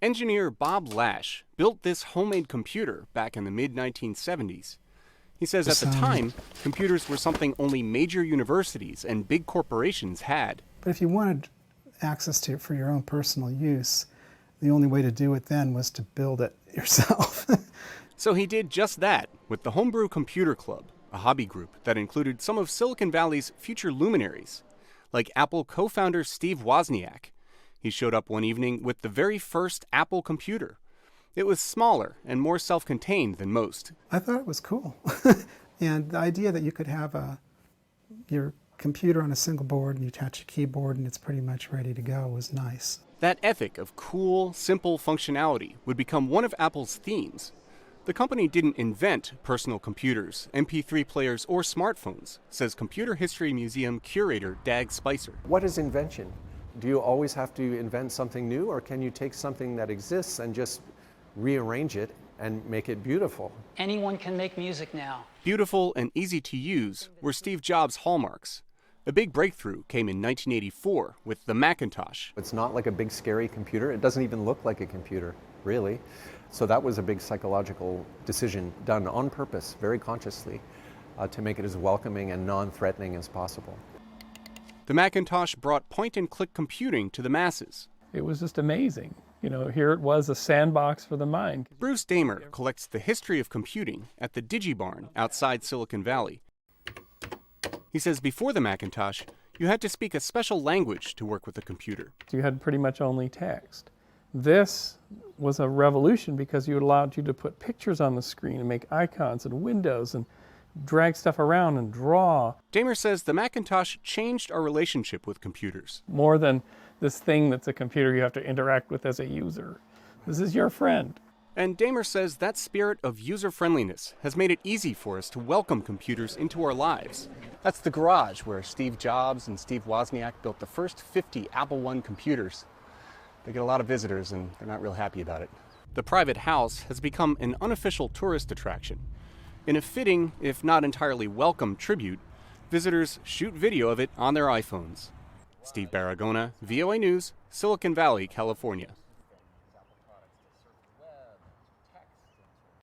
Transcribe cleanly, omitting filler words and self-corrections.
Engineer Bob Lash built this homemade computer back in the mid-1970s. He says at the time, computers were something only major universities and big corporations had. But if you wanted access to it for your own personal use, the only way to do it then was to build it yourself. So he did just that with the Homebrew Computer Club, a hobby group that included some of Silicon Valley's future luminaries, like Apple co-founder Steve Wozniak. He showed up one evening with the very first Apple computer. It was smaller and more self-contained than most. I thought it was cool. And the idea that you could have your computer on a single board and you attach a keyboard and it's pretty much ready to go was nice. That ethic of cool, simple functionality would become one of Apple's themes. The company didn't invent personal computers, MP3 players, or smartphones, says Computer History Museum curator Dag Spicer. What is invention? Do you always have to invent something new, or can you take something that exists and just rearrange it and make it beautiful? Anyone can make music now. Beautiful and easy to use were Steve Jobs' hallmarks. A big breakthrough came in 1984 with the Macintosh. It's not like a big scary computer. It doesn't even look like a computer, really. So that was a big psychological decision done on purpose, very consciously, to make it as welcoming and non-threatening as possible. The Macintosh brought point-and-click computing to the masses. It was just amazing. Here it was, a sandbox for the mind. Bruce Damer collects the history of computing at the DigiBarn outside Silicon Valley. He says before the Macintosh, you had to speak a special language to work with a computer. You had pretty much only text. This was a revolution because it allowed you to put pictures on the screen and make icons and windows and drag stuff around and draw. Damer says the Macintosh changed our relationship with computers. More than this thing that's a computer you have to interact with as a user. This is your friend. And Damer says that spirit of user-friendliness has made it easy for us to welcome computers into our lives. That's the garage where Steve Jobs and Steve Wozniak built the first 50 Apple I computers. They get a lot of visitors and they're not real happy about it. The private house has become an unofficial tourist attraction. In a fitting, if not entirely welcome tribute, visitors shoot video of it on their iPhones. Steve Baragona, VOA News, Silicon Valley, California.